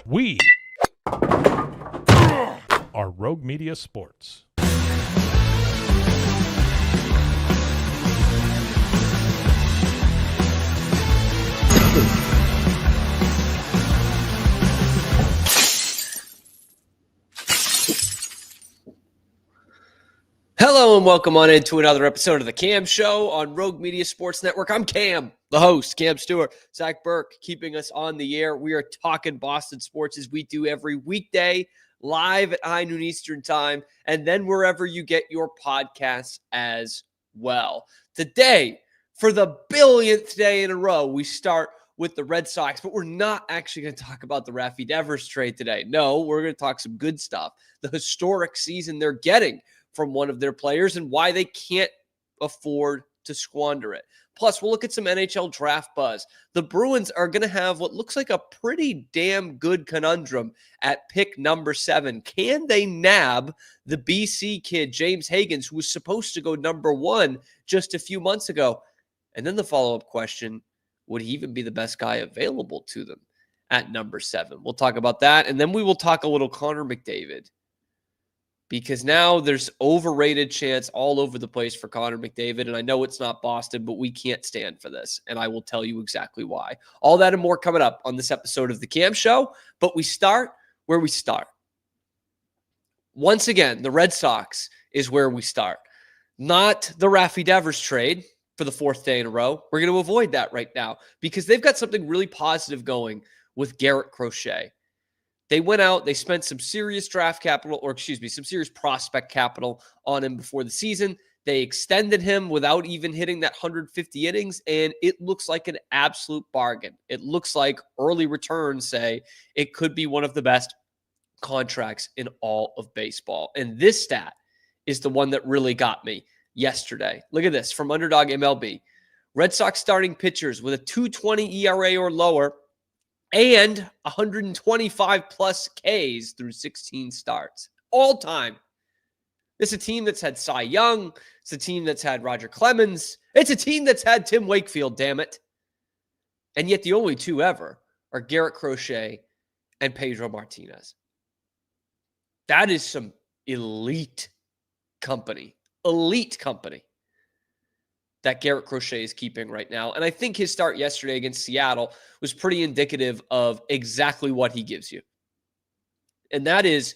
We are Rogue Media Sports. Hello and welcome on into another episode of the Cam Show on Rogue Media Sports Network. I'm Cam, the host, Cam Stewart. Zach Burke keeping us on the air. We are talking Boston sports as we do every weekday, live at high noon Eastern time, and then wherever you get your podcasts as well. Today, for the billionth day in a row, we start with the Red Sox, but we're not actually going to talk about the Rafi Devers trade today. No, we're going to talk some good stuff. The historic season they're getting from one of their players and why they can't afford to squander it. Plus, we'll look at some NHL draft buzz. The Bruins are going to have what looks like a pretty damn good conundrum at pick number 7. Can they nab the BC kid, James Higgins, who was supposed to go number 1 just a few months ago? And then the follow-up question, would he even be the best guy available to them at number 7? We'll talk about that, and then we will talk a little Connor McDavid. Because now there's overrated chants all over the place for Connor McDavid. And I know it's not Boston, but we can't stand for this. And I will tell you exactly why. All that and more coming up on this episode of The Cam Show. But we start where we start. Once again, the Red Sox is where we start. Not the Rafi Devers trade for the 4th day in a row. We're going to avoid that right now because they've got something really positive going with Garrett Crochet. They went out, they spent some serious draft capital, some serious prospect capital on him before the season. They extended him without even hitting that 150 innings, and it looks like an absolute bargain. It looks like early returns say it could be one of the best contracts in all of baseball. And this stat is the one that really got me yesterday. Look at this from Underdog MLB. Red Sox starting pitchers with a 2.20 ERA or lower and 125 plus Ks through 16 starts. All time. It's a team that's had Cy Young. It's a team that's had Roger Clemens. It's a team that's had Tim Wakefield, damn it. And yet the only two ever are Garrett Crochet and Pedro Martinez. That is some elite company. Elite company that Garrett Crochet is keeping right now. And I think his start yesterday against Seattle was pretty indicative of exactly what he gives you. And that is,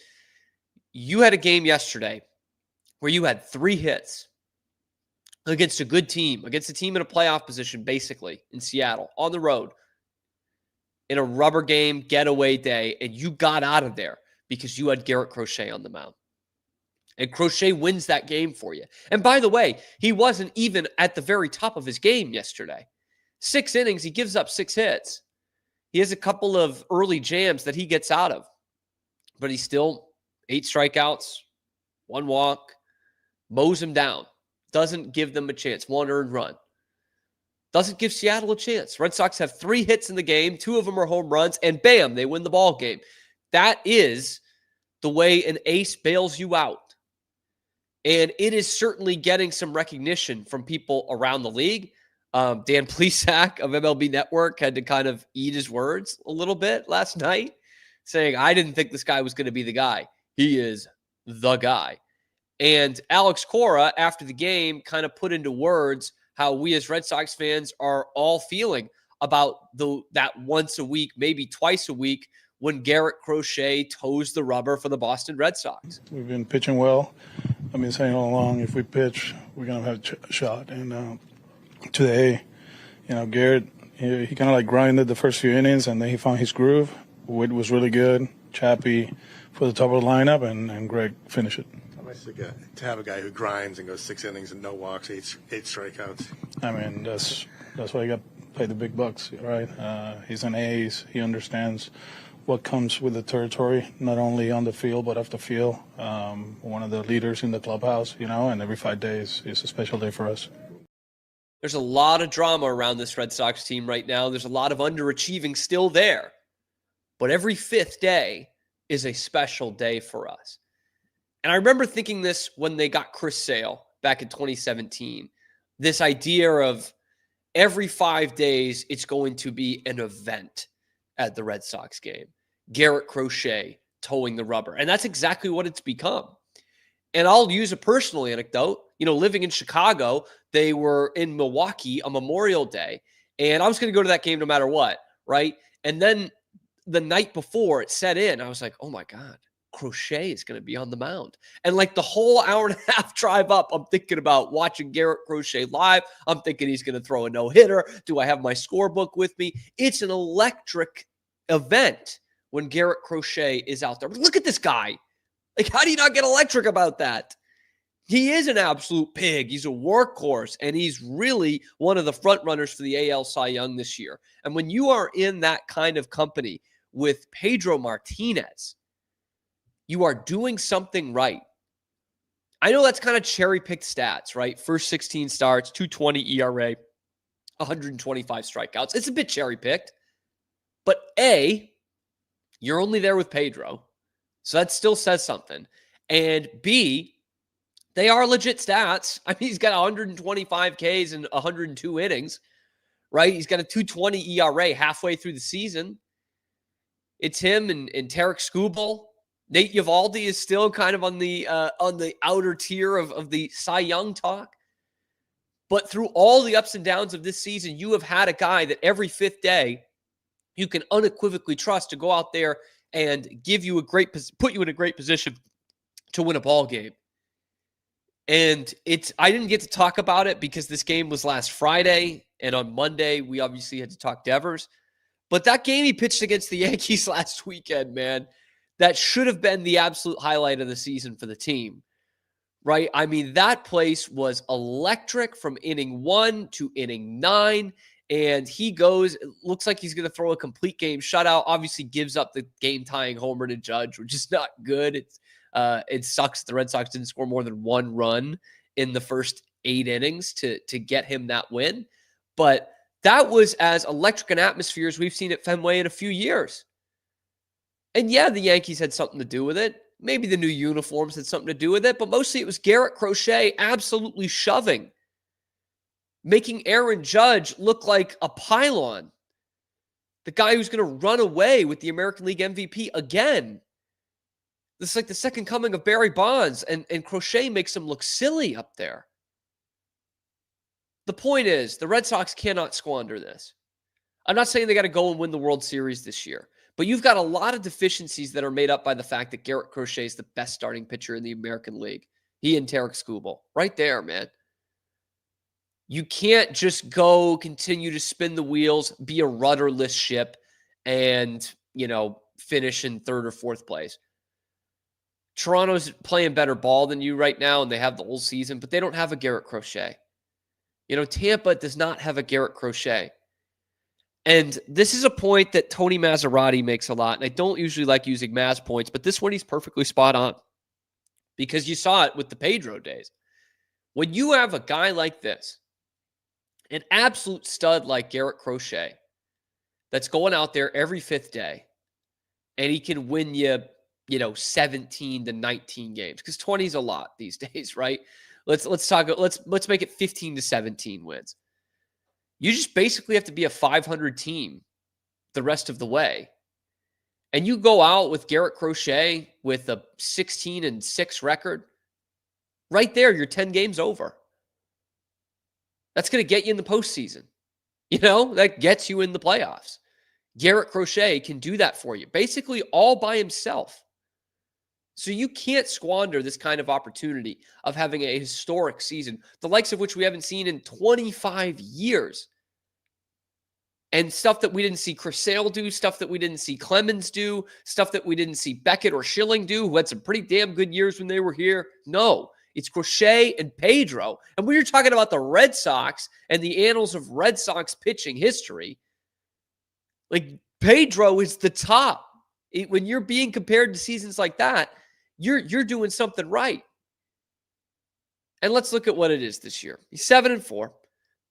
you had a game yesterday where you had 3 hits against a good team, against a team in a playoff position, basically, in Seattle, on the road, in a rubber game, getaway day, and you got out of there because you had Garrett Crochet on the mound. And Crochet wins that game for you. And by the way, he wasn't even at the very top of his game yesterday. 6 innings, he gives up 6 hits. He has a couple of early jams that he gets out of. But he's still 8 strikeouts, 1 walk, mows him down. Doesn't give them a chance. 1 earned run. Doesn't give Seattle a chance. Red Sox have 3 hits in the game. 2 of them are home runs. And bam, they win the ball game. That is the way an ace bails you out. And it is certainly getting some recognition from people around the league. Dan Plesac of MLB Network had to kind of eat his words a little bit last night, saying, I didn't think this guy was going to be the guy. He is the guy. And Alex Cora, after the game, kind of put into words how we as Red Sox fans are all feeling about that once a week, maybe twice a week, when Garrett Crochet toes the rubber for the Boston Red Sox. We've been pitching well. I've been saying all along, if we pitch, we're going to have a shot. And today, Garrett, he kind of like grinded the first few innings, and then he found his groove. Witt was really good. Chappie for the top of the lineup, and Greg finished it. How much to have a guy who grinds and goes 6 innings and no walks, 8 strikeouts? I mean, that's why he got paid the big bucks, right? He's an ace. He understands what comes with the territory, not only on the field but off the field. One of the leaders in the clubhouse, and every 5 days is a special day for us. There's a lot of drama around this Red Sox team right now. There's a lot of underachieving still there. But every 5th day is a special day for us. And I remember thinking this when they got Chris Sale back in 2017. This idea of every 5 days, it's going to be an event at the Red Sox game. Garrett Crochet towing the rubber. And that's exactly what it's become. And I'll use a personal anecdote. Living in Chicago, they were in Milwaukee on Memorial Day, and I was going to go to that game no matter what, right? And then the night before it set in, I was like, oh my God, Crochet is going to be on the mound. And like the whole hour and a half drive up, I'm thinking about watching Garrett Crochet live. I'm thinking he's going to throw a no-hitter. Do I have my scorebook with me? It's an electric event when Garrett Crochet is out there. But look at this guy. Like, how do you not get electric about that? He is an absolute pig. He's a workhorse, and he's really one of the front runners for the AL Cy Young this year. And when you are in that kind of company with Pedro Martinez, you are doing something right. I know that's kind of cherry-picked stats, right? First 16 starts, 2.20 ERA, 125 strikeouts. It's a bit cherry-picked. But A, you're only there with Pedro, so that still says something. And B, they are legit stats. I mean, he's got 125 Ks and 102 innings, right? He's got a 2.20 ERA halfway through the season. It's him and Tarek Skubal. Nate Eovaldi is still kind of on the outer tier of the Cy Young talk. But through all the ups and downs of this season, you have had a guy that every fifth day you can unequivocally trust to go out there and put you in a great position to win a ball game. And I didn't get to talk about it because this game was last Friday, and on Monday we obviously had to talk Devers. But that game he pitched against the Yankees last weekend, man, that should have been the absolute highlight of the season for the team, right? I mean, that place was electric from inning 1 to inning 9. And he goes, it looks like he's going to throw a complete game shutout. Obviously gives up the game-tying homer to Judge, which is not good. It sucks the Red Sox didn't score more than one run in the first 8 innings to get him that win. But that was as electric an atmosphere as we've seen at Fenway in a few years. And yeah, the Yankees had something to do with it. Maybe the new uniforms had something to do with it, but mostly it was Garrett Crochet absolutely shoving, making Aaron Judge look like a pylon. The guy who's going to run away with the American League MVP again. This is like the second coming of Barry Bonds, and Crochet makes him look silly up there. The point is, the Red Sox cannot squander this. I'm not saying they got to go and win the World Series this year, but you've got a lot of deficiencies that are made up by the fact that Garrett Crochet is the best starting pitcher in the American League. He and Tarek Skubal. Right there, man. You can't just go continue to spin the wheels, be a rudderless ship, and, finish in third or fourth place. Toronto's playing better ball than you right now, and they have the whole season, but they don't have a Garrett Crochet. Tampa does not have a Garrett Crochet. And this is a point that Tony Maserati makes a lot, and I don't usually like using Maz points, but this one he's perfectly spot on because you saw it with the Pedro days. When you have a guy like this, an absolute stud like Garrett Crochet, that's going out there every fifth day, and he can win you, 17 to 19 games, because 20 is a lot these days, right? Let's make it 15 to 17 wins. You just basically have to be a 500 team the rest of the way. And you go out with Garrett Crochet with a 16-6 record. Right there, you're 10 games over. That's going to get you in the postseason. That gets you in the playoffs. Garrett Crochet can do that for you, basically all by himself. So you can't squander this kind of opportunity of having a historic season, the likes of which we haven't seen in 25 years. And stuff that we didn't see Chris Sale do, stuff that we didn't see Clemens do, stuff that we didn't see Beckett or Schilling do, who had some pretty damn good years when they were here. No, it's Crochet and Pedro. And when you're talking about the Red Sox and the annals of Red Sox pitching history, like Pedro is the top. When you're being compared to seasons like that, you're doing something right. And let's look at what it is this year. He's 7-4,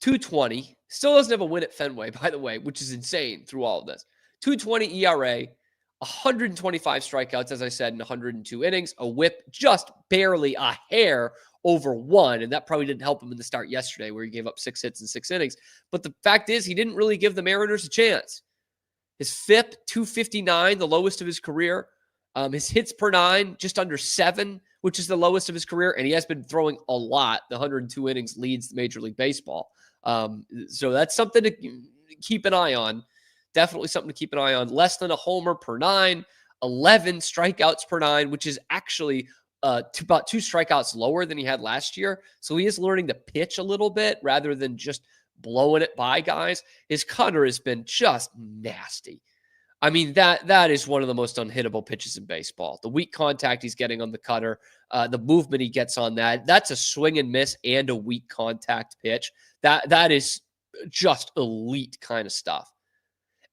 220. Still doesn't have a win at Fenway, by the way, which is insane through all of this. 2.20 ERA, 125 strikeouts, as I said, in 102 innings, a whip just barely a hair over 1. And that probably didn't help him in the start yesterday where he gave up 6 hits in 6 innings. But the fact is, he didn't really give the Mariners a chance. His FIP, 259, the lowest of his career. His hits per 9, just under 7, which is the lowest of his career. And he has been throwing a lot. The 102 innings leads Major League Baseball. So that's something to keep an eye on. Definitely something to keep an eye on. Less than a homer per 9, 11 strikeouts per 9, which is actually about 2 strikeouts lower than he had last year. So he is learning to pitch a little bit rather than just blowing it by guys. His cutter has been just nasty. I mean, that is one of the most unhittable pitches in baseball. The weak contact he's getting on the cutter, the movement he gets on that's a swing and miss and a weak contact pitch. That is just elite kind of stuff.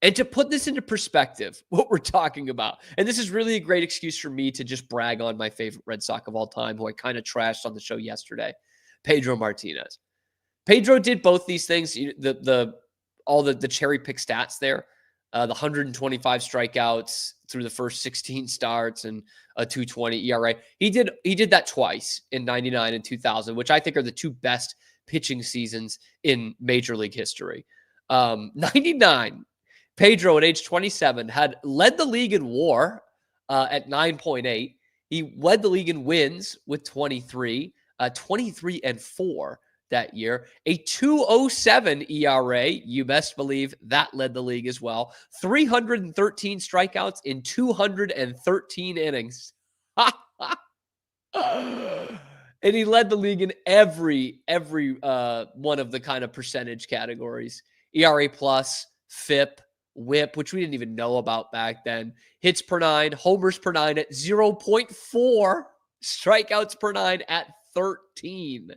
And to put this into perspective, what we're talking about, and this is really a great excuse for me to just brag on my favorite Red Sox of all time, who I kind of trashed on the show yesterday, Pedro Martinez. Pedro did both these things, all the cherry pick stats there. The 125 strikeouts through the first 16 starts and a 2.20 ERA. He did that twice in 99 and 2000, which I think are the two best pitching seasons in Major League history. 99, Pedro at age 27 had led the league in WAR at 9.8. He led the league in wins with 23, 23-4. That year, a 2.07 ERA. You best believe that led the league as well. 313 strikeouts in 213 innings. And he led the league in every one of the kind of percentage categories. ERA plus, FIP, WHIP, which we didn't even know about back then. Hits per 9, homers per 9 at 0.4, strikeouts per 9 at 13.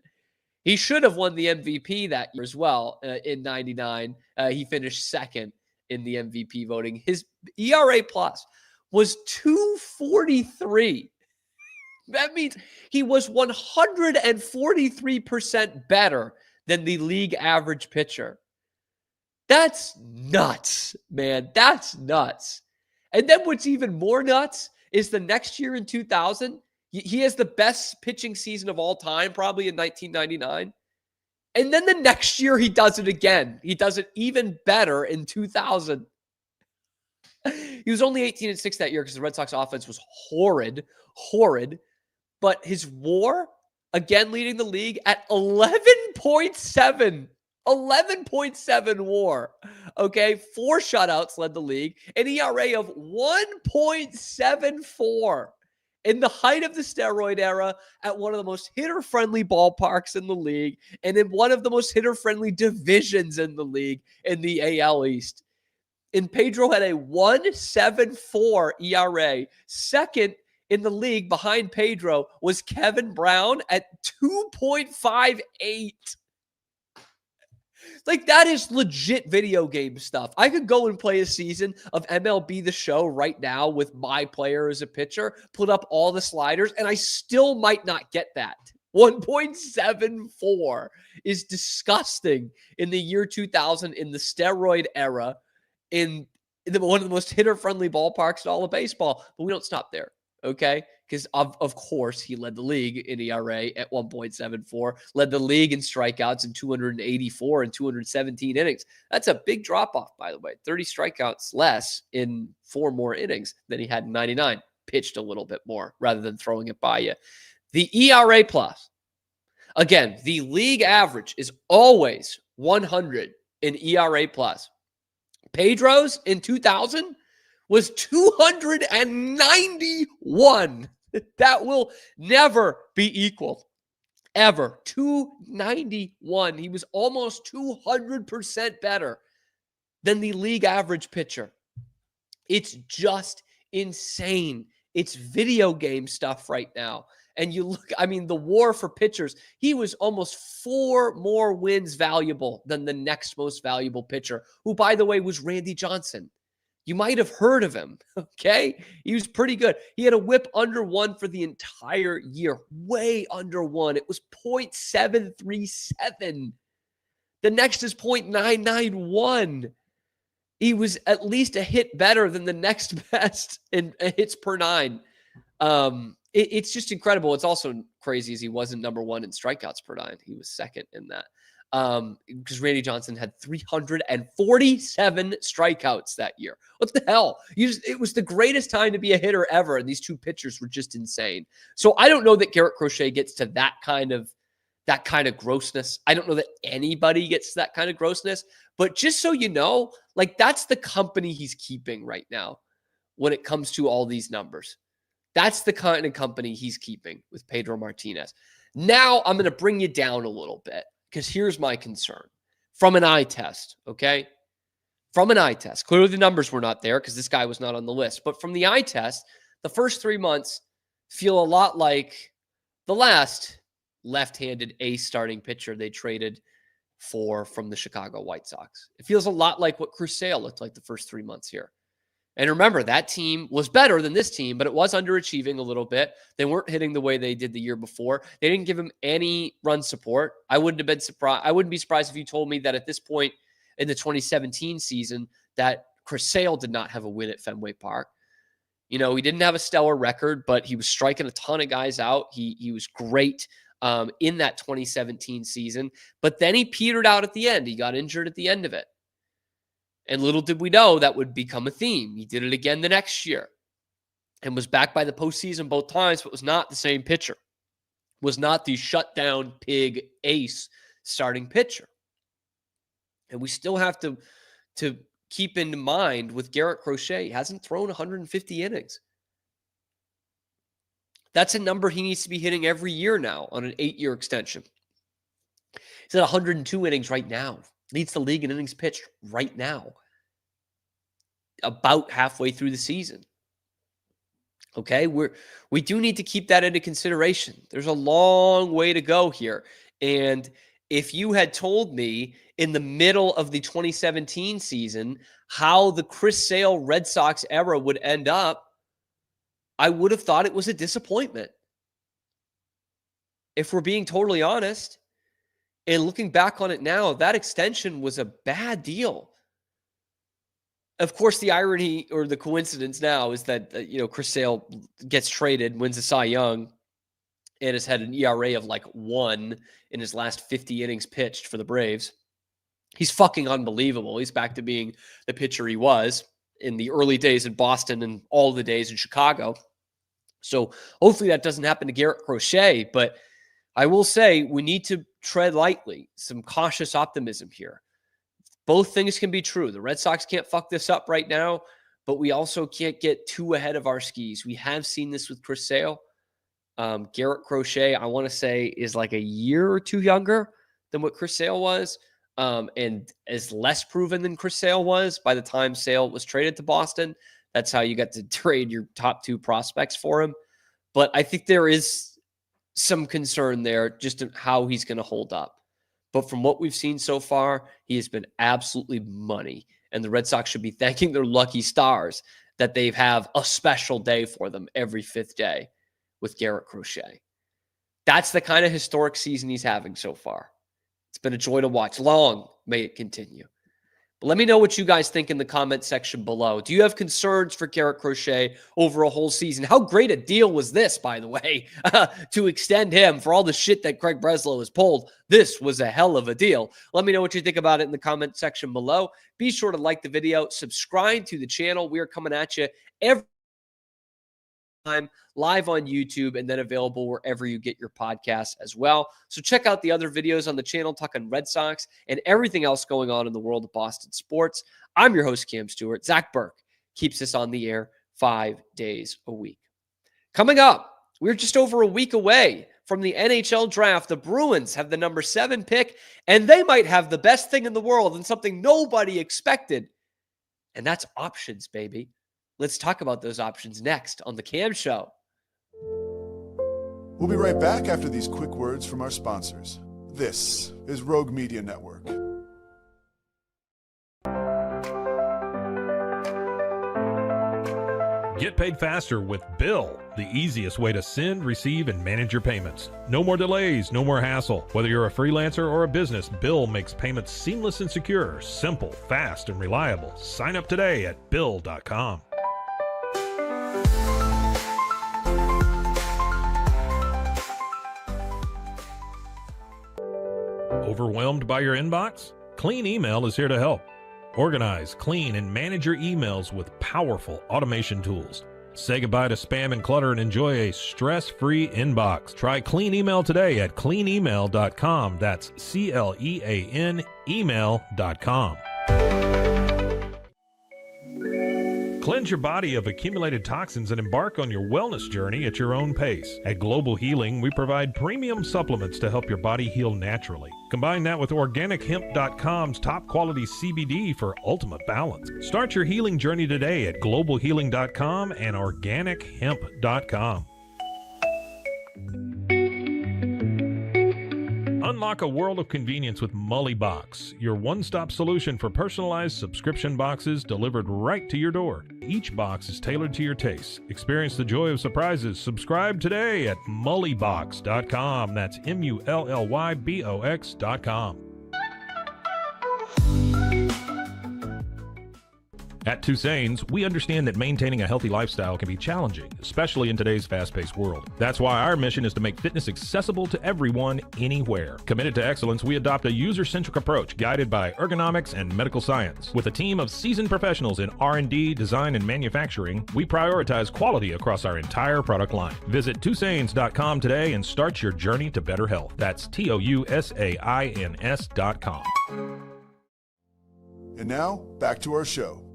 He should have won the MVP that year as well in 99. He finished second in the MVP voting. His ERA plus was 2.43. That means he was 143% better than the league average pitcher. That's nuts, man. That's nuts. And then what's even more nuts is the next year in 2000, he has the best pitching season of all time, probably in 1999. And then the next year, he does it again. He does it even better in 2000. He was only 18-6 that year because the Red Sox offense was horrid. But his WAR, again leading the league at 11.7. 11.7 WAR. Okay, 4 shutouts led the league. An ERA of 1.74. In the height of the steroid era, at one of the most hitter-friendly ballparks in the league, and in one of the most hitter-friendly divisions in the league, in the AL East. And Pedro had a 1.74 ERA. Second in the league behind Pedro was Kevin Brown at 2.58. Like, that is legit video game stuff. I could go and play a season of MLB The Show right now with my player as a pitcher, put up all the sliders, and I still might not get that. 1.74 is disgusting in the year 2000 in the steroid era in one of the most hitter-friendly ballparks in all of baseball. But we don't stop there, okay? Because, of course, he led the league in ERA at 1.74, led the league in strikeouts in 284 and 217 innings. That's a big drop-off, by the way. 30 strikeouts less in 4 more innings than he had in 99. Pitched a little bit more rather than throwing it by you. The ERA plus, again, the league average is always 100 in ERA plus. Pedro's in 2000 was 291. That will never be equal. Ever. 291. He was almost 200% better than the league average pitcher. It's just insane. It's video game stuff right now. And you look, I mean, the WAR for pitchers, he was almost 4 more wins valuable than the next most valuable pitcher, who, by the way, was Randy Johnson. You might have heard of him, okay? He was pretty good. He had a whip under 1 for the entire year, way under 1. It was 0.737. The next is 0.991. He was at least a hit better than the next best in hits per 9. It's just incredible. It's also crazy as he wasn't number 1 in strikeouts per 9. He was second in that. because Randy Johnson had 347 strikeouts that year. What the hell? It was the greatest time to be a hitter ever, and these two pitchers were just insane. So I don't know that Garrett Crochet gets to that kind of grossness. I don't know that anybody gets to that kind of grossness, but just so you know, like, that's the company he's keeping right now when it comes to all these numbers. That's the kind of company he's keeping with Pedro Martinez. Now I'm going to bring you down a little bit, because here's my concern. From an eye test, okay? From an eye test. Clearly the numbers were not there because this guy was not on the list. But from the eye test, the first 3 months feel a lot like the last left-handed ace starting pitcher they traded for from the Chicago White Sox. It feels a lot like what Crochet looked like the first 3 months here. And remember, that team was better than this team, but it was underachieving a little bit. They weren't hitting the way they did the year before. They didn't give him any run support. I wouldn't be surprised if you told me that at this point in the 2017 season that Crochet did not have a win at Fenway Park. You know, he didn't have a stellar record, but he was striking a ton of guys out. He was great in that 2017 season, but then he petered out at the end. He got injured at the end of it. And little did we know that would become a theme. He did it again the next year and was back by the postseason both times, but was not the same pitcher. Was not the shutdown pig ace starting pitcher. And we still have to keep in mind with Garrett Crochet, he hasn't thrown 150 innings. That's a number he needs to be hitting every year now on an 8-year extension. He's at 102 innings right now. Leads the league in innings pitched right now. About halfway through the season. Okay, we do need to keep that into consideration. There's a long way to go here. And if you had told me in the middle of the 2017 season how the Chris Sale Red Sox era would end up, I would have thought it was a disappointment. If we're being totally honest. And looking back on it now, that extension was a bad deal. Of course, the irony or the coincidence now is that, Chris Sale gets traded, wins a Cy Young, and has had an ERA of like 1 in his last 50 innings pitched for the Braves. He's fucking unbelievable. He's back to being the pitcher he was in the early days in Boston and all the days in Chicago. So hopefully that doesn't happen to Garrett Crochet, but I will say we need to tread lightly, some cautious optimism here. Both things can be true. The Red Sox can't fuck this up right now, but we also can't get too ahead of our skis. We have seen this with Chris Sale. Garrett Crochet, I want to say, is like a year or 2 younger than what Chris Sale was, and is less proven than Chris Sale was by the time Sale was traded to Boston. That's how you got to trade your top 2 prospects for him. But I think there is some concern there just in how he's going to hold up. But from what we've seen so far, he has been absolutely money. And the Red Sox should be thanking their lucky stars that they have a special day for them every 5th day with Garrett Crochet. That's the kind of historic season he's having so far. It's been a joy to watch. Long may it continue. But let me know what you guys think in the comment section below. Do you have concerns for Garrett Crochet over a whole season? How great a deal was this, by the way, to extend him for all the shit that Craig Breslow has pulled? This was a hell of a deal. Let me know what you think about it in the comment section below. Be sure to like the video, subscribe to the channel. We are coming at you every time live on YouTube and then available wherever you get your podcasts as well. So check out the other videos on the channel talking Red Sox and everything else going on in the world of Boston sports. I'm your host, Cam Stewart. Zach Burke keeps us on the air 5 days a week. Coming up, we're just over a week away from the NHL draft. The Bruins have the number 7 pick, and they might have the best thing in the world and something nobody expected. And that's options, baby. Let's talk about those options next on The Cam Show. We'll be right back after these quick words from our sponsors. This is Rogue Media Network. Get paid faster with Bill, the easiest way to send, receive, and manage your payments. No more delays, no more hassle. Whether you're a freelancer or a business, Bill makes payments seamless and secure, simple, fast, and reliable. Sign up today at Bill.com. Overwhelmed by your inbox? Clean Email is here to help. Organize, clean, and manage your emails with powerful automation tools. Say goodbye to spam and clutter and enjoy a stress-free inbox. Try Clean Email today at cleanemail.com. That's CLEAN email.com. Cleanse your body of accumulated toxins and embark on your wellness journey at your own pace. At Global Healing, we provide premium supplements to help your body heal naturally. Combine that with OrganicHemp.com's top quality CBD for ultimate balance. Start your healing journey today at globalhealing.com and OrganicHemp.com. Unlock a world of convenience with Mully Box, your one-stop solution for personalized subscription boxes delivered right to your door. Each box is tailored to your tastes. Experience the joy of surprises. Subscribe today at mullybox.com. That's MULLYBOX.com. At Tusain's, we understand that maintaining a healthy lifestyle can be challenging, especially in today's fast-paced world. That's why our mission is to make fitness accessible to everyone, anywhere. Committed to excellence, we adopt a user-centric approach guided by ergonomics and medical science. With a team of seasoned professionals in R&D, design, and manufacturing, we prioritize quality across our entire product line. Visit Tusains.com today and start your journey to better health. That's TOUSAINS.com. And now, back to our show.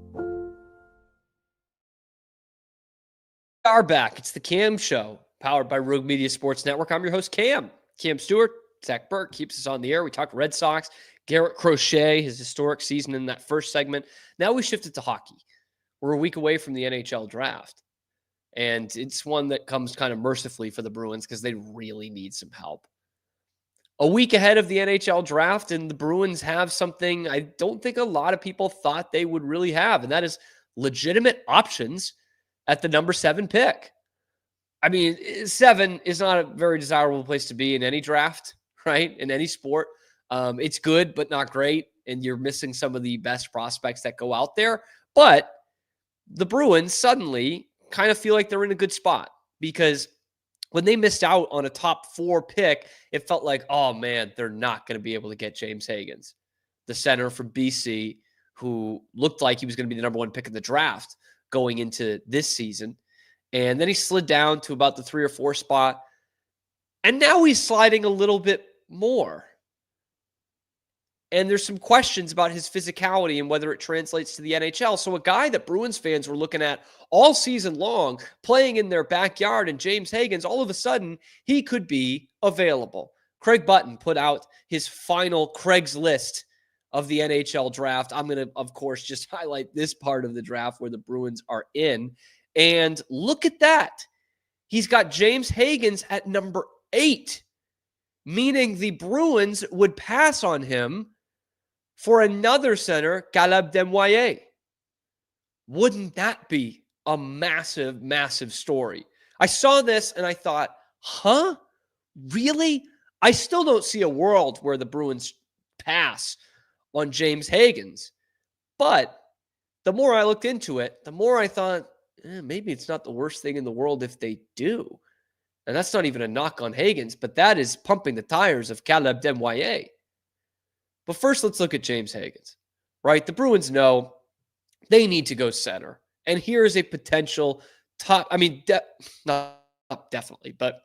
Are back. It's the Cam Show, powered by Rogue Media Sports Network. I'm your host, Cam Stewart. Zach Burke keeps us on the air. We talked Red Sox, Garrett Crochet, his historic season in that first segment. Now we shifted to hockey. We're a week away from the NHL draft, and it's one that comes kind of mercifully for the Bruins because they really need some help. A week ahead of the NHL draft, and the Bruins have something I don't think a lot of people thought they would really have, and that is legitimate options at the number 7 pick. I mean, 7 is not a very desirable place to be in any draft, right? In any sport. It's good, but not great. And you're missing some of the best prospects that go out there. But the Bruins suddenly kind of feel like they're in a good spot because when they missed out on a top 4 pick, it felt like, oh man, they're not going to be able to get James Higgins, the center from BC, who looked like he was going to be the number 1 pick in the draft going into this season. And then he slid down to about the 3 or 4 spot. And now he's sliding a little bit more. And there's some questions about his physicality and whether it translates to the NHL. So a guy that Bruins fans were looking at all season long, playing in their backyard, and James Higgins, all of a sudden, he could be available. Craig Button put out his final Craigslist of the NHL draft. I'm going to, of course, just highlight this part of the draft where the Bruins are in. And look at that. He's got James Higgins at number 8, meaning the Bruins would pass on him for another center, Caleb Desnoyers. Wouldn't that be a massive, massive story? I saw this and I thought, huh? Really? I still don't see a world where the Bruins pass on James Higgins. But the more I looked into it, the more I thought, maybe it's not the worst thing in the world if they do. And that's not even a knock on Higgins, but that is pumping the tires of Caleb Desnoyers. But first, let's look at James Higgins, right? The Bruins know they need to go center. And here is a potential top, not definitely, but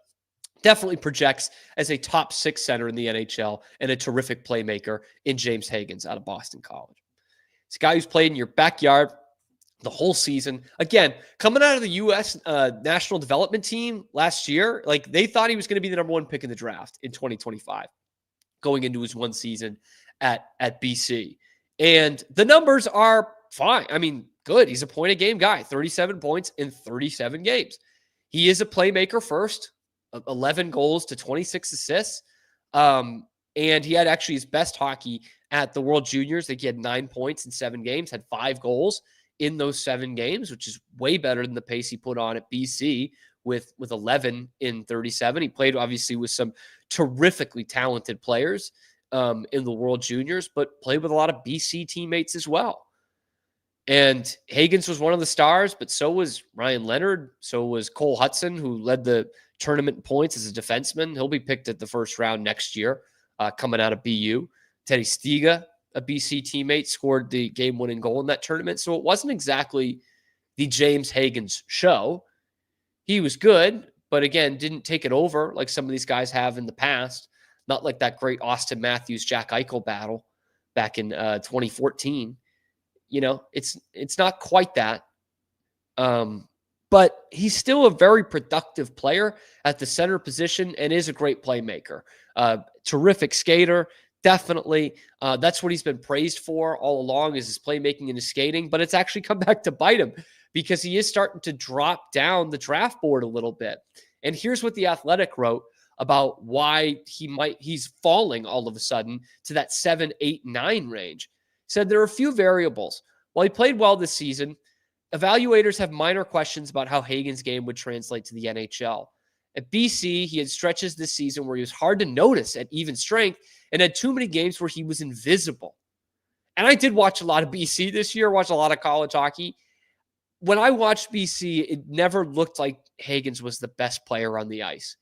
definitely projects as a top 6 center in the NHL and a terrific playmaker in James Higgins out of Boston College. It's a guy who's played in your backyard the whole season. Again, coming out of the U.S. National Development Team last year, like they thought he was going to be the number 1 pick in the draft in 2025, going into his 1 season at BC. And the numbers are fine. I mean, good. He's a point-a-game guy, 37 points in 37 games. He is a playmaker first, 11 goals to 26 assists. And he had actually his best hockey at the World Juniors. I think he had 9 points in 7 games, had 5 goals in those 7 games, which is way better than the pace he put on at BC with 11 in 37. He played obviously with some terrifically talented players in the World Juniors, but played with a lot of BC teammates as well. And Higgins was one of the stars, but so was Ryan Leonard. So was Cole Hudson, who led the tournament in points as a defenseman. He'll be picked at the first round next year coming out of BU. Teddy Stiga, a BC teammate, scored the game-winning goal in that tournament. So it wasn't exactly the James Higgins show. He was good, but again, didn't take it over like some of these guys have in the past. Not like that great Austin Matthews, Jack Eichel battle back in 2014. It's not quite that. But he's still a very productive player at the center position and is a great playmaker. Terrific skater, definitely. That's what he's been praised for all along, is his playmaking and his skating. But it's actually come back to bite him because he is starting to drop down the draft board a little bit. And here's what The Athletic wrote about why he's falling all of a sudden to that 7, 8, 9 range. Said there are a few variables. While he played well this season, evaluators have minor questions about how Hagen's game would translate to the NHL. At BC, he had stretches this season where he was hard to notice at even strength and had too many games where he was invisible. And I did watch a lot of BC this year, watched a lot of college hockey. When I watched BC, it never looked like Hagens was the best player on the ice.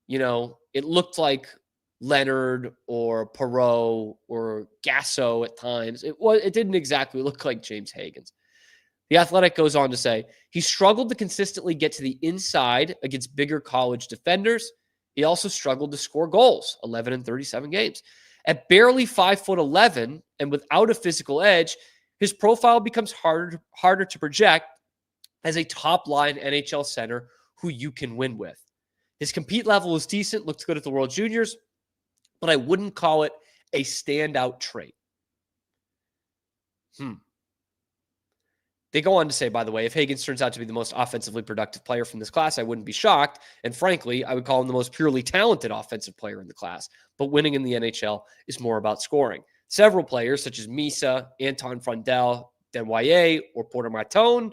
It looked like Leonard or Perreault or Gasso at times. It didn't exactly look like James Higgins. The Athletic goes on to say, he struggled to consistently get to the inside against bigger college defenders. He also struggled to score goals, 11 in 37 games. At barely 5'11" and without a physical edge, his profile becomes harder to project as a top-line NHL center who you can win with. His compete level is decent, looks good at the World Juniors, but I wouldn't call it a standout trait. They go on to say, by the way, if Higgins turns out to be the most offensively productive player from this class, I wouldn't be shocked. And frankly, I would call him the most purely talented offensive player in the class. But winning in the NHL is more about scoring. Several players, such as Misa, Anton Frundell, Denwyer, or Porter Martone,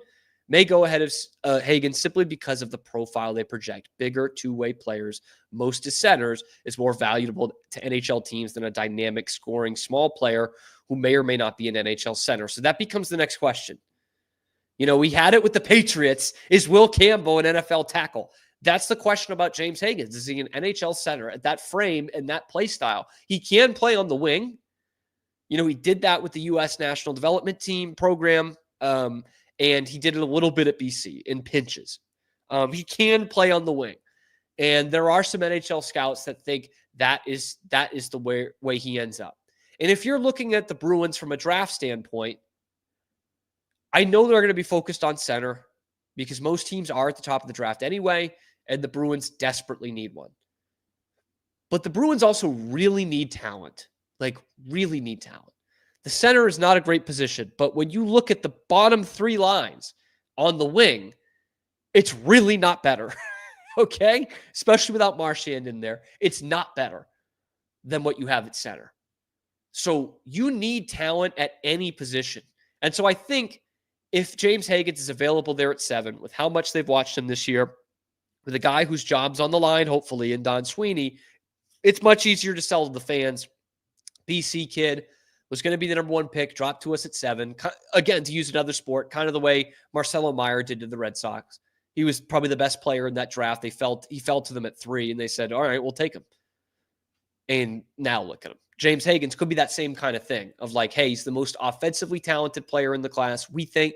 may go ahead of Higgins simply because of the profile they project. Bigger two-way players, most as centers, is more valuable to NHL teams than a dynamic scoring small player who may or may not be an NHL center. So that becomes the next question. We had it with the Patriots. Is Will Campbell an NFL tackle? That's the question about James Higgins. Is he an NHL center at that frame and that play style? He can play on the wing. He did that with the U.S. National Development Team program. And he did it a little bit at BC in pinches. He can play on the wing. And there are some NHL scouts that think that is the way he ends up. And if you're looking at the Bruins from a draft standpoint, I know they're going to be focused on center because most teams are at the top of the draft anyway, and the Bruins desperately need one. But the Bruins also really need talent, really need talent. The center is not a great position, but when you look at the bottom 3 lines on the wing, it's really not better, okay? Especially without Marchand in there. It's not better than what you have at center. So you need talent at any position. And so I think if James Higgins is available there at 7, with how much they've watched him this year, with a guy whose job's on the line, hopefully, in Don Sweeney, it's much easier to sell to the fans. BC kid was going to be the number 1 pick, dropped to us at 7. Again, to use another sport, kind of the way Marcelo Meyer did to the Red Sox. He was probably the best player in that draft. He fell to them at 3, and they said, all right, we'll take him. And now look at him. James Higgins could be that same kind of thing of hey, he's the most offensively talented player in the class, we think.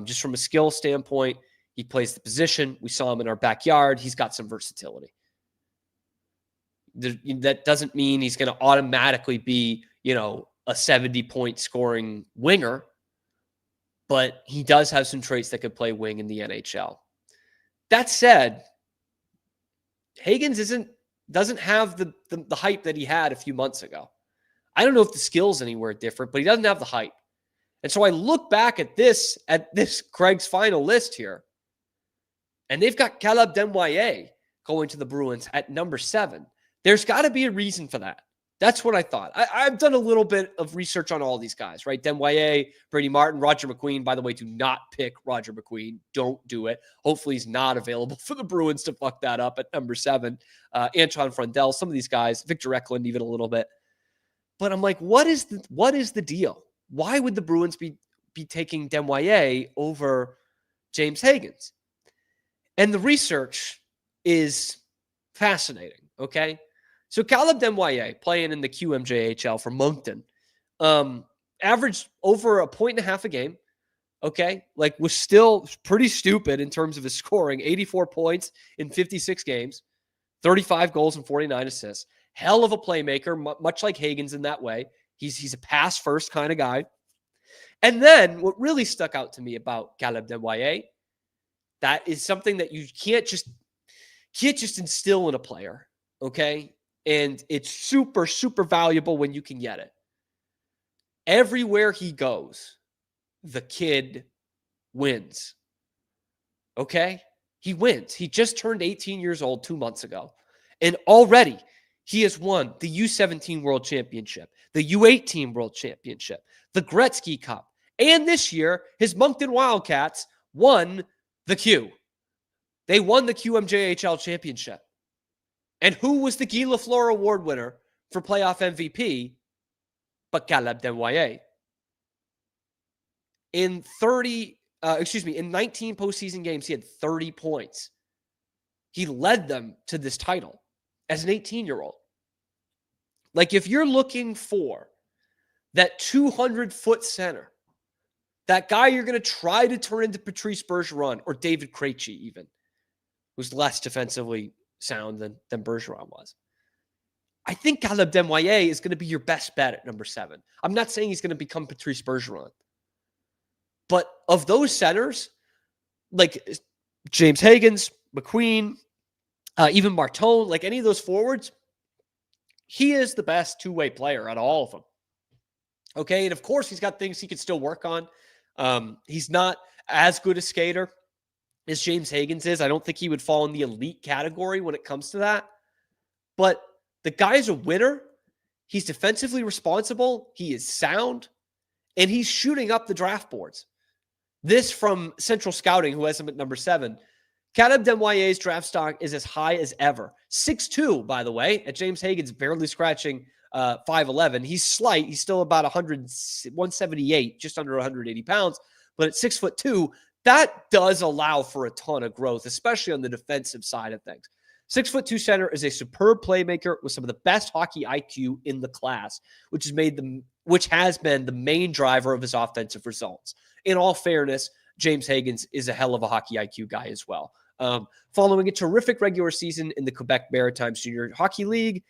Just from a skill standpoint, he plays the position. We saw him in our backyard. He's got some versatility. That doesn't mean he's going to automatically be, a 70-point scoring winger, but he does have some traits that could play wing in the NHL. That said, Higgins doesn't have the hype that he had a few months ago. I don't know if the skill's anywhere different, but he doesn't have the hype. And so I look back at this Craig's final list here, and they've got Caleb Denwyer going to the Bruins at number 7. There's got to be a reason for that. That's what I thought. I've done a little bit of research on all these guys, right? Denwyer, Brady Martin, Roger McQueen. By the way, do not pick Roger McQueen. Don't do it. Hopefully he's not available for the Bruins to fuck that up at number 7. Anton Frundell, some of these guys, Victor Eklund even a little bit. But I'm like, what is the deal? Why would the Bruins be taking Denwyer over James Higgins? And the research is fascinating, okay? So Caleb Desnoyers, playing in the QMJHL for Moncton, averaged over a point and a half a game. Okay. Like, was still pretty stupid in terms of his scoring. 84 points in 56 games, 35 goals and 49 assists. Hell of a playmaker, much like Hagen's in that way. He's a pass first kind of guy. And then what really stuck out to me about Caleb Desnoyers, that is something that you can't just instill in a player. Okay. And it's super, super valuable when you can get it. Everywhere he goes, the kid wins. Okay? He wins. He just turned 18 years old 2 months ago. And already he has won the U17 World Championship, the U18 World Championship, the Gretzky Cup. And this year, his Moncton Wildcats won the Q. They won the QMJHL Championship. And who was the Guy Lafleur Award winner for playoff MVP but Caleb Desnoyers? In 19 postseason games, he had 30 points. He led them to this title as an 18-year-old. Like, if you're looking for that 200-foot center, that guy you're going to try to turn into Patrice Bergeron or David Krejci even, who's less defensively sound than Bergeron was. I think Caleb Desnoyers is going to be your best bet at number 7. I'm not saying he's going to become Patrice Bergeron. But of those centers, like James Higgins, McQueen, even Martone, like any of those forwards, he is the best two-way player out of all of them. Okay, and of course he's got things he could still work on. He's not as good a skater as James Higgins is. I don't think he would fall in the elite category when it comes to that. But the guy's a winner. He's defensively responsible. He is sound. And he's shooting up the draft boards. This from Central Scouting, who has him at number 7. Caleb Desnoyers' draft stock is as high as ever. 6'2", by the way, at James Higgins, barely scratching 5'11". He's slight. He's still about 178, just under 180 pounds. But at 6'2", that does allow for a ton of growth, especially on the defensive side of things. 6'2" center is a superb playmaker with some of the best hockey IQ in the class, which has been the main driver of his offensive results. In all fairness, James Higgins is a hell of a hockey IQ guy as well. Following a terrific regular season in the Quebec Maritime Junior Hockey League,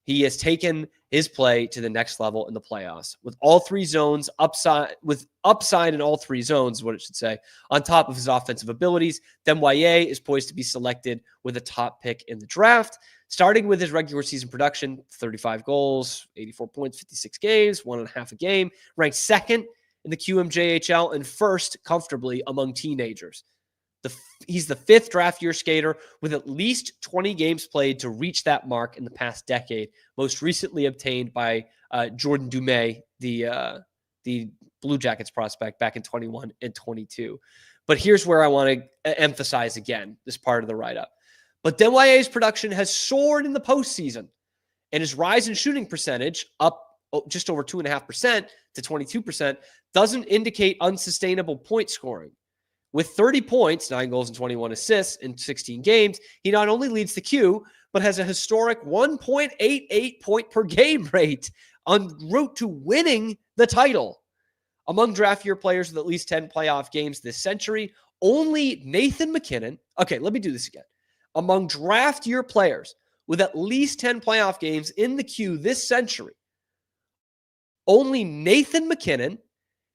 he has taken his play to the next level in the playoffs with all three zones upside in all three zones, is what it should say. On top of his offensive abilities, Desnoyers is poised to be selected with a top pick in the draft. Starting with his regular season production, 35 goals, 84 points, 56 games, 1.5 a game, ranked second in the QMJHL and first comfortably among teenagers. He's the 5th draft year skater with at least 20 games played to reach that mark in the past decade, most recently obtained by Jordan Dumais, the Blue Jackets prospect back in 21 and 22. But here's where I want to emphasize again this part of the write-up. But Desnoyers' production has soared in the postseason, and his rise in shooting percentage, up just over 2.5% to 22%, doesn't indicate unsustainable point scoring. With 30 points, 9 goals and 21 assists in 16 games, he not only leads the Q, but has a historic 1.88 point per game rate en route to winning the title. Among draft year players with at least 10 playoff games this century, only Nathan MacKinnon. Okay, let me do this again. Among draft year players with at least 10 playoff games in the Q this century, only Nathan MacKinnon,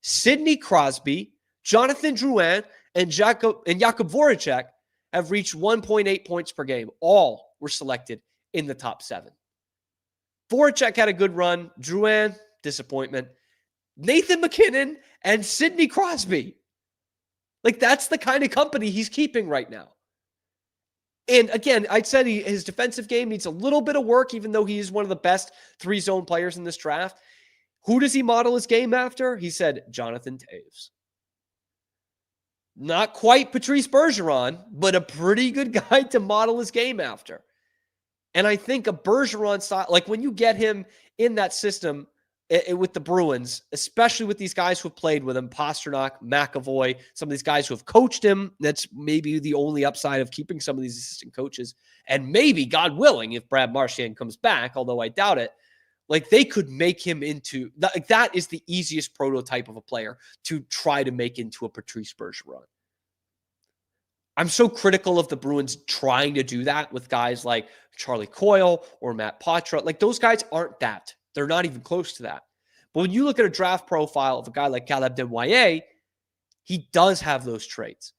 Sidney Crosby, Jonathan Drouin, and Jakub Voracek have reached 1.8 points per game. All were selected in the top 7. Voracek had a good run. Drouin, disappointment. Nathan MacKinnon and Sidney Crosby. Like, that's the kind of company he's keeping right now. And again, I said his defensive game needs a little bit of work, even though he is one of the best 3-zone players in this draft. Who does he model his game after? He said, Jonathan Toews. Not quite Patrice Bergeron, but a pretty good guy to model his game after. And I think a Bergeron style, like when you get him in that system with the Bruins, especially with these guys who have played with him, Pasternak, McAvoy, some of these guys who have coached him. That's maybe the only upside of keeping some of these assistant coaches. And maybe, God willing, if Brad Marchand comes back, although I doubt it, like they could make him into, like that is the easiest prototype of a player to try to make into a Patrice Bergeron. I'm so critical of the Bruins trying to do that with guys like Charlie Coyle or Matt Poitras. Like those guys aren't that. They're not even close to that. But when you look at a draft profile of a guy like Caleb Desnoyers, he does have those traits.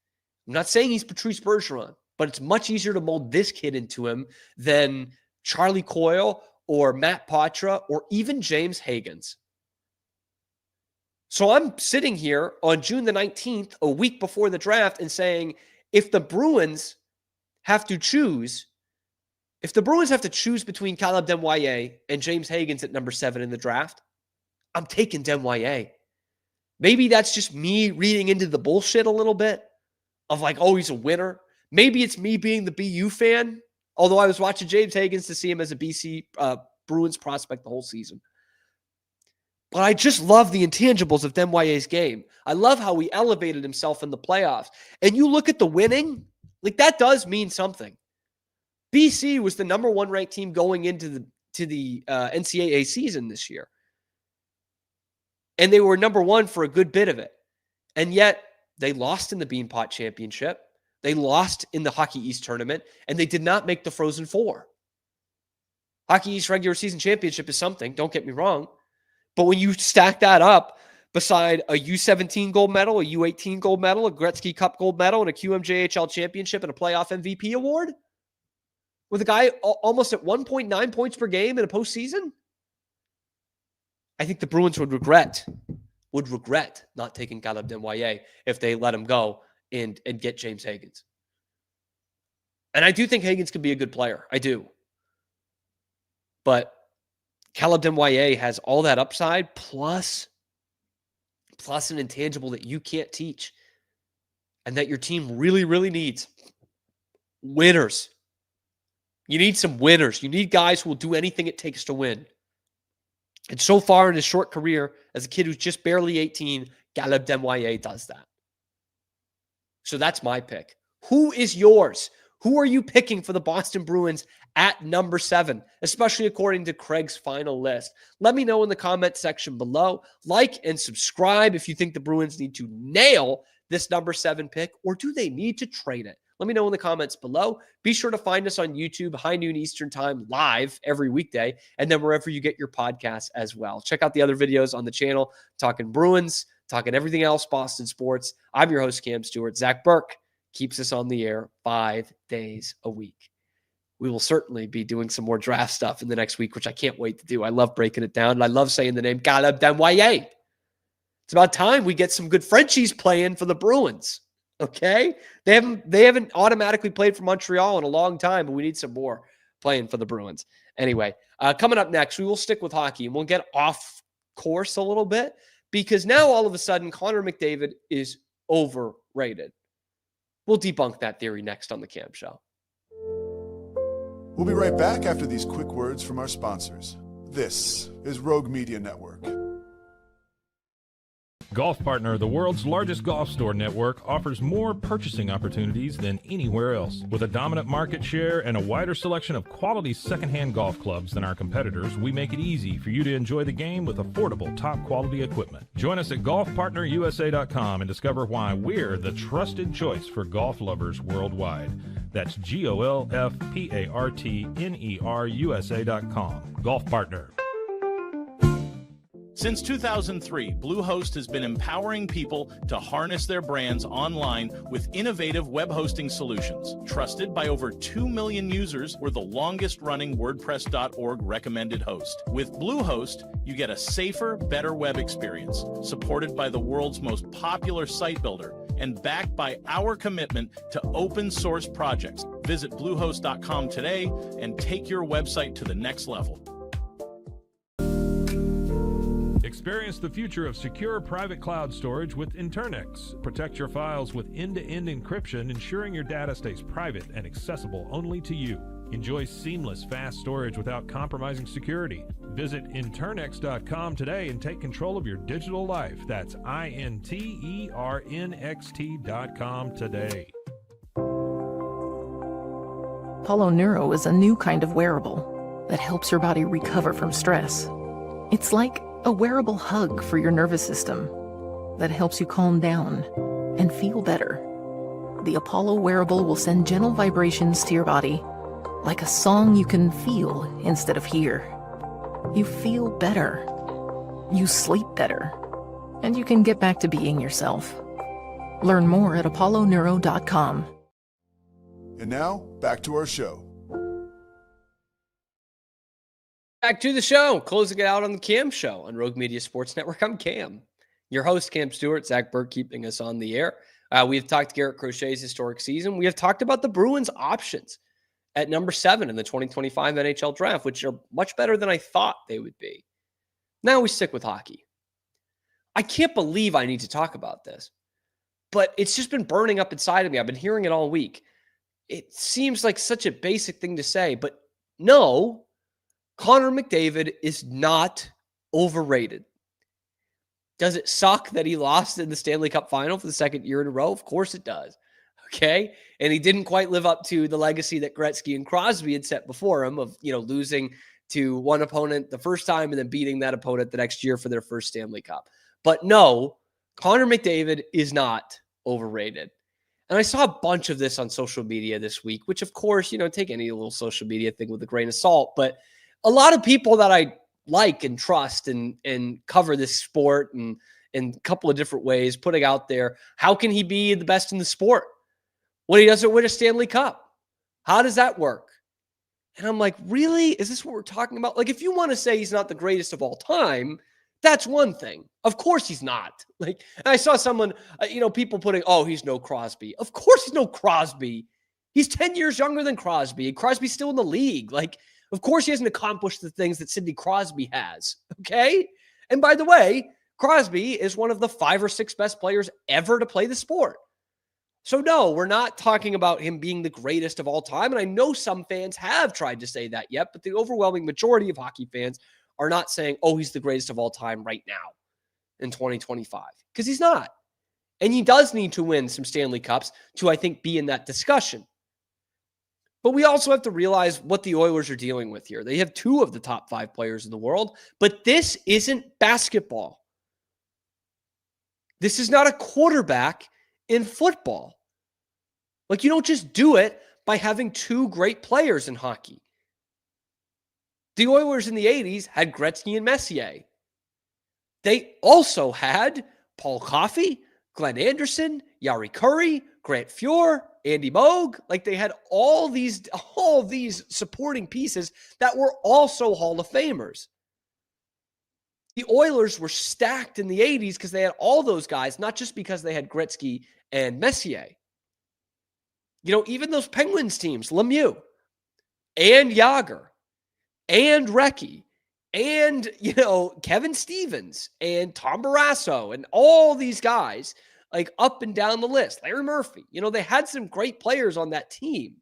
I'm not saying he's Patrice Bergeron, but it's much easier to mold this kid into him than Charlie Coyle or Matt Poitras or even James Higgins. So I'm sitting here on June the 19th, a week before the draft, and saying, if the Bruins have to choose between Caleb Desnoyers and James Higgins at number 7 in the draft, I'm taking Desnoyers. Maybe that's just me reading into the bullshit a little bit of like, oh, he's a winner. Maybe it's me being the BU fan, although I was watching James Higgins to see him as a BC Bruins prospect the whole season. But I just love the intangibles of Desnoyers' game. I love how he elevated himself in the playoffs. And you look at the winning, like that does mean something. BC was the number 1 ranked team going into the NCAA season this year. And they were number 1 for a good bit of it. And yet they lost in the Beanpot Championship. They lost in the Hockey East tournament, and they did not make the Frozen Four. Hockey East regular season championship is something, don't get me wrong. But when you stack that up beside a U17 gold medal, a U18 gold medal, a Gretzky Cup gold medal, and a QMJHL championship and a playoff MVP award, with a guy almost at 1.9 points per game in a postseason, I think the Bruins would regret not taking Caleb Desnoyers if they let him go and get James Higgins. And I do think Higgins can be a good player. I do. But Caleb Desnoyers has all that upside plus an intangible that you can't teach and that your team really, really needs. Winners. You need some winners. You need guys who will do anything it takes to win. And so far in his short career, as a kid who's just barely 18, Caleb Desnoyers does that. So that's my pick. Who is yours? Who are you picking for the Boston Bruins at number 7, especially according to Craig's final list? Let me know in the comment section below. Like and subscribe if you think the Bruins need to nail this number 7 pick, or do they need to trade it? Let me know in the comments below. Be sure to find us on YouTube, high noon Eastern time, live every weekday, and then wherever you get your podcasts as well. Check out the other videos on the channel, talking Bruins, talking everything else Boston sports. I'm your host, Cam Stewart. Zach Burke keeps us on the air 5 days a week. We will certainly be doing some more draft stuff in the next week, which I can't wait to do. I love breaking it down, and I love saying the name Caleb Desnoyers. It's about time we get some good Frenchies playing for the Bruins. Okay? They haven't automatically played for Montreal in a long time, but we need some more playing for the Bruins. Anyway, coming up next, we will stick with hockey, and we'll get off course a little bit because now all of a sudden Connor McDavid is overrated. We'll debunk that theory next on the Cam Show. We'll be right back after these quick words from our sponsors. This is Rogue Media Network. Golf Partner, the world's largest golf store network, offers more purchasing opportunities than anywhere else. With a dominant market share and a wider selection of quality secondhand golf clubs than our competitors, we make it easy for you to enjoy the game with affordable, top-quality equipment. Join us at golfpartnerusa.com and discover why we're the trusted choice for golf lovers worldwide. That's GOLFPARTNERUSA.com. Golf Partner. Since 2003, Bluehost has been empowering people to harness their brands online with innovative web hosting solutions. Trusted by over 2 million users, we're the longest-running WordPress.org recommended host. With Bluehost, you get a safer, better web experience, supported by the world's most popular site builder, and backed by our commitment to open-source projects. Visit Bluehost.com today and take your website to the next level. Experience the future of secure private cloud storage with Internix. Protect your files with end-to-end encryption, ensuring your data stays private and accessible only to you. Enjoy seamless, fast storage without compromising security. Visit internxt.com today and take control of your digital life. That's INTERNXT.com today. Apollo Neuro is a new kind of wearable that helps your body recover from stress. It's like a wearable hug for your nervous system that helps you calm down and feel better. The Apollo wearable will send gentle vibrations to your body, like a song you can feel instead of hear. You feel better. You sleep better. And you can get back to being yourself. Learn more at apolloneuro.com. And now, back to our show. Back to the show, closing it out on the Cam Show on Rogue Media Sports Network. I'm Cam, your host, Cam Stewart. Zach Burke keeping us on the air. We have talked Garrett Crochet's historic season. We have talked about the Bruins' options at number 7 in the 2025 NHL draft, which are much better than I thought they would be. Now we stick with hockey. I can't believe I need to talk about this, but it's just been burning up inside of me. I've been hearing it all week. It seems like such a basic thing to say, but no, Connor McDavid is not overrated. Does it suck that he lost in the Stanley Cup final for the second year in a row? Of course it does. Okay. And he didn't quite live up to the legacy that Gretzky and Crosby had set before him of, losing to one opponent the first time and then beating that opponent the next year for their first Stanley Cup. But no, Connor McDavid is not overrated. And I saw a bunch of this on social media this week, which of course, take any little social media thing with a grain of salt, but a lot of people that I like and trust and cover this sport and in a couple of different ways, putting out there, how can he be the best in the sport when he doesn't win a Stanley Cup? How does that work? And I'm like, really? Is this what we're talking about? Like, if you want to say he's not the greatest of all time, that's one thing. Of course he's not. Like, I saw someone, people putting, oh, he's no Crosby. Of course he's no Crosby. He's 10 years younger than Crosby, and Crosby's still in the league. Like, of course he hasn't accomplished the things that Sidney Crosby has, okay? And by the way, Crosby is one of the 5 or 6 best players ever to play the sport. So no, we're not talking about him being the greatest of all time. And I know some fans have tried to say that yet, but the overwhelming majority of hockey fans are not saying, oh, he's the greatest of all time right now in 2025, because he's not. And he does need to win some Stanley Cups to, I think, be in that discussion. But we also have to realize what the Oilers are dealing with here. They have 2 of the top 5 players in the world, but this isn't basketball. This is not a quarterback in football. Like, you don't just do it by having 2 great players in hockey. The Oilers in the 80s had Gretzky and Messier. They also had Paul Coffey, Glenn Anderson, Yari Curry, Grant Fuhr, Andy Moog. Like, they had all these supporting pieces that were also Hall of Famers. The Oilers were stacked in the 80s because they had all those guys, not just because they had Gretzky and Messier. Even those Penguins teams, Lemieux and Yager and Recchi and, Kevin Stevens and Tom Barrasso and all these guys, like up and down the list, Larry Murphy, they had some great players on that team.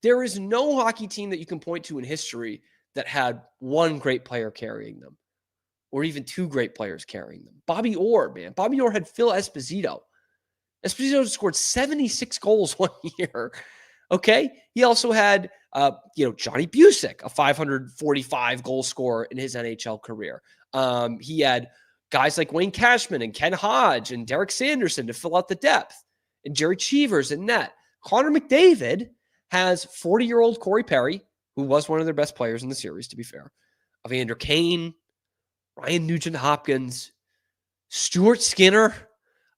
There is no hockey team that you can point to in history that had 1 great player carrying them or even 2 great players carrying them. Bobby Orr, man. Bobby Orr had Phil Esposito. Esposito scored 76 goals one year. Okay. He also had, Johnny Busick, a 545 goal scorer in his NHL career. He had guys like Wayne Cashman and Ken Hodge and Derek Sanderson to fill out the depth, and Jerry Cheevers in net. Connor McDavid has 40-year-old Corey Perry, who was one of their best players in the series, to be fair, Evander Kane, Ryan Nugent-Hopkins, Stuart Skinner.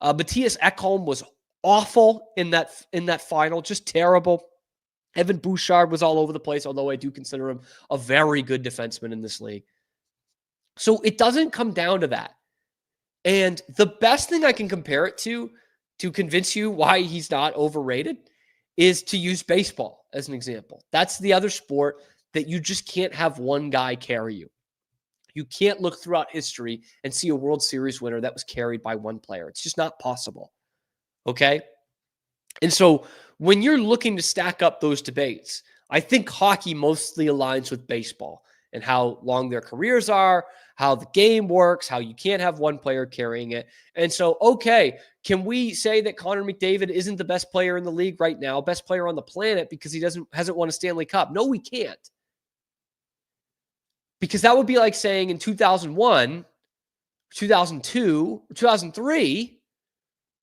Matthias Ekholm was awful in that final, just terrible. Evan Bouchard was all over the place, although I do consider him a very good defenseman in this league. So it doesn't come down to that. And the best thing I can compare it to convince you why he's not overrated is to use baseball as an example. That's the other sport that you just can't have one guy carry you. You can't look throughout history and see a World Series winner that was carried by one player. It's just not possible. Okay? And so when you're looking to stack up those debates, I think hockey mostly aligns with baseball and how long their careers are, how the game works, how you can't have one player carrying it. And so, okay, can we say that Connor McDavid isn't the best player in the league right now, best player on the planet because he hasn't won a Stanley Cup? No, we can't. Because that would be like saying in 2001, 2002, 2003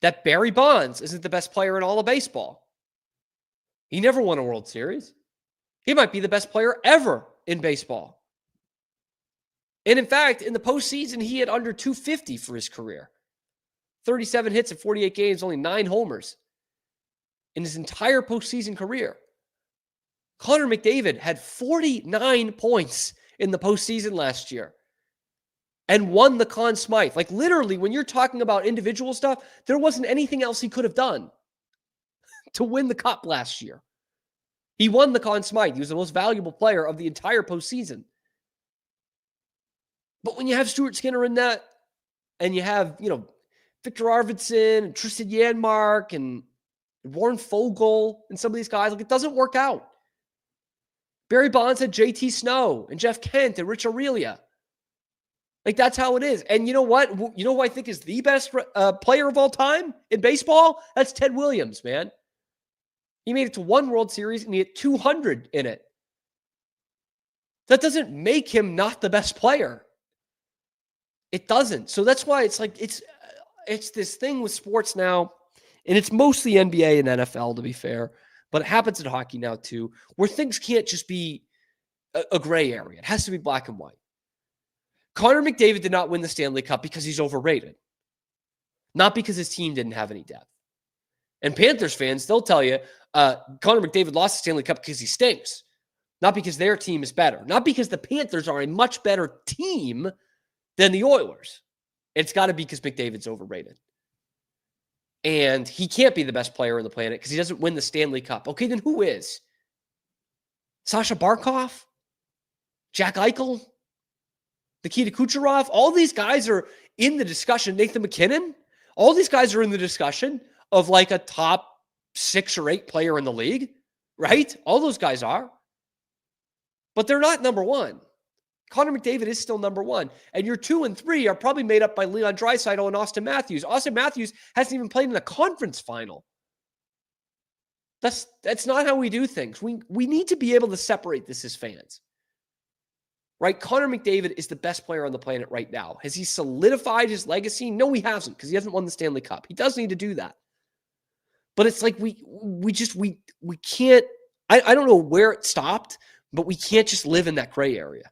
that Barry Bonds isn't the best player in all of baseball. He never won a World Series. He might be the best player ever in baseball. And in fact, in the postseason, he had under 250 for his career. 37 hits in 48 games, only 9 homers in his entire postseason career. Connor McDavid had 49 points in the postseason last year and won the Conn Smythe. Like literally, when you're talking about individual stuff, there wasn't anything else he could have done to win the cup last year. He won the Conn Smythe. He was the most valuable player of the entire postseason. But when you have Stuart Skinner in that, and you have, Victor Arvidsson, and Tristan Janmark, and Warren Fogle, and some of these guys, like it doesn't work out. Barry Bonds had JT Snow, and Jeff Kent, and Rich Aurelia. Like that's how it is. And you know what? You know who I think is the best player of all time in baseball? That's Ted Williams, man. He made it to 1 World Series, and he had 200 in it. That doesn't make him not the best player. It doesn't. So that's why it's like it's this thing with sports now, and it's mostly NBA and NFL, to be fair, but it happens in hockey now too, where things can't just be a gray area. It has to be black and white. Connor McDavid did not win the Stanley Cup because he's overrated, not because his team didn't have any depth. And Panthers fans, they'll tell you, Connor McDavid lost the Stanley Cup because he stinks, not because their team is better, not because the Panthers are a much better team than the Oilers. It's got to be because McDavid's overrated. And he can't be the best player on the planet because he doesn't win the Stanley Cup. Okay, then who is? Sasha Barkov? Jack Eichel? Nikita Kucherov? All these guys are in the discussion. Nathan McKinnon? All these guys are in the discussion of like a top 6 or 8 player in the league, right? All those guys are. But they're not number 1. Connor McDavid is still number 1. And your 2 and 3 are probably made up by Leon Draisaitl and Austin Matthews. Austin Matthews hasn't even played in a conference final. That's not how we do things. We need to be able to separate this as fans. Right? Connor McDavid is the best player on the planet right now. Has he solidified his legacy? No, he hasn't, because he hasn't won the Stanley Cup. He does need to do that. But it's like we can't, I don't know where it stopped, but we can't just live in that gray area.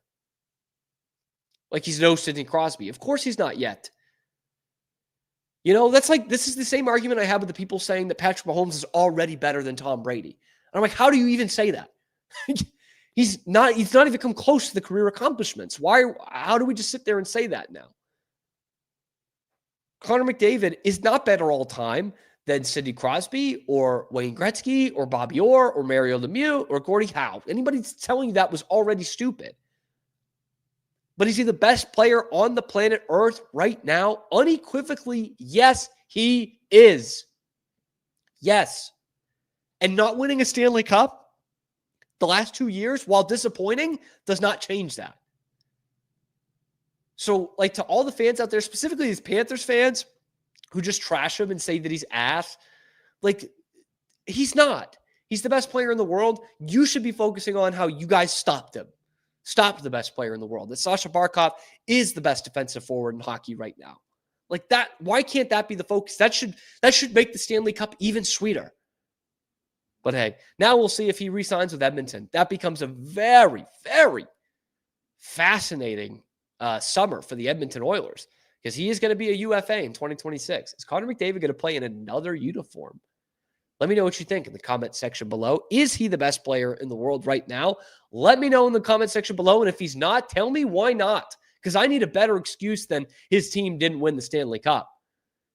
Like he's no Sidney Crosby. Of course he's not yet. That's like, this is the same argument I have with the people saying that Patrick Mahomes is already better than Tom Brady. And I'm like, how do you even say that? He's not even come close to the career accomplishments. How do we just sit there and say that now? Connor McDavid is not better all time than Sidney Crosby or Wayne Gretzky or Bobby Orr or Mario Lemieux or Gordie Howe. Anybody telling you that was already stupid. But is he the best player on the planet Earth right now? Unequivocally, yes, he is. Yes. And not winning a Stanley Cup the last 2 years, while disappointing, does not change that. So, like, to all the fans out there, specifically these Panthers fans who just trash him and say that he's ass, like, he's not. He's the best player in the world. You should be focusing on how you guys stopped him. Stopped the best player in the world. That Sasha Barkov is the best defensive forward in hockey right now. Like that, why can't that be the focus? That should make the Stanley Cup even sweeter. But hey, now we'll see if he re-signs with Edmonton. That becomes a very, very fascinating summer for the Edmonton Oilers, because he is going to be a UFA in 2026. Is Connor McDavid going to play in another uniform? Let me know what you think in the comment section below. Is he the best player in the world right now? Let me know in the comment section below. And if he's not, tell me why not. Because I need a better excuse than his team didn't win the Stanley Cup.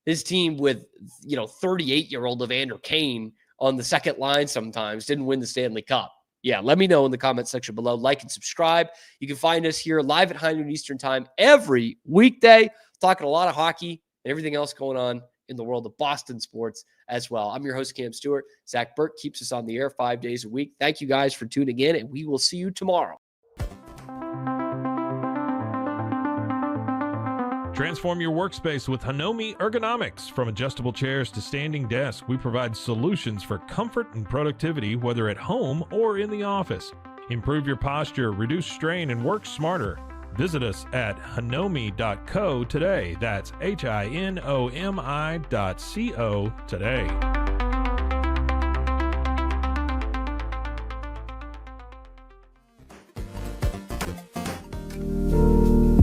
His team with, 38-year-old Evander Kane on the second line sometimes didn't win the Stanley Cup. Yeah, let me know in the comment section below. Like and subscribe. You can find us here live at high noon Eastern time every weekday, talking a lot of hockey and everything else going on in the world of Boston sports as well. I'm your host, Cam Stewart. Zach Burke keeps us on the air 5 days a week. Thank you guys for tuning in, and we will see you tomorrow. Transform your workspace with Hanomi Ergonomics. From adjustable chairs to standing desks, we provide solutions for comfort and productivity, whether at home or in the office. Improve your posture, reduce strain, and work smarter. Visit us at hanomi.co today. That's HINOMI.co today.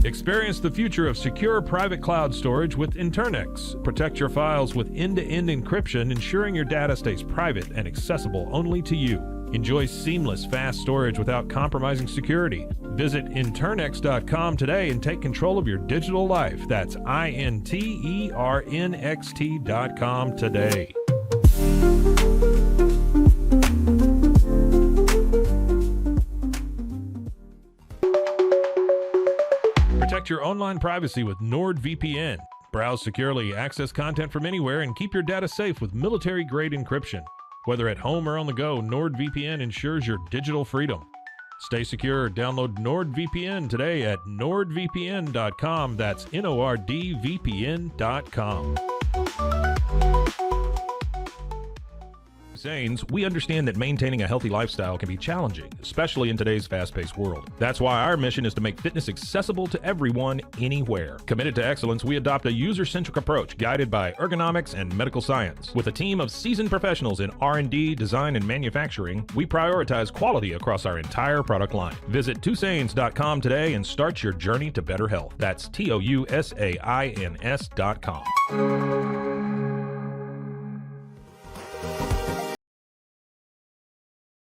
Experience the future of secure private cloud storage with Internex. Protect your files with end-to-end encryption, ensuring your data stays private and accessible only to you. Enjoy seamless, fast storage without compromising security. Visit Internext.com today and take control of your digital life. That's INTERNXT.com today. Protect your online privacy with NordVPN. Browse securely, access content from anywhere, and keep your data safe with military-grade encryption. Whether at home or on the go, NordVPN ensures your digital freedom. Stay secure. Download NordVPN today at nordvpn.com. That's NORDVPN.com. Zanes, we understand that maintaining a healthy lifestyle can be challenging, especially in today's fast-paced world. That's why our mission is to make fitness accessible to everyone, anywhere. Committed to excellence, we adopt a user-centric approach guided by ergonomics and medical science. With a team of seasoned professionals in R&D, design, and manufacturing, we prioritize quality across our entire product line. Visit twosains.com today and start your journey to better health. That's TOUSAINS.com.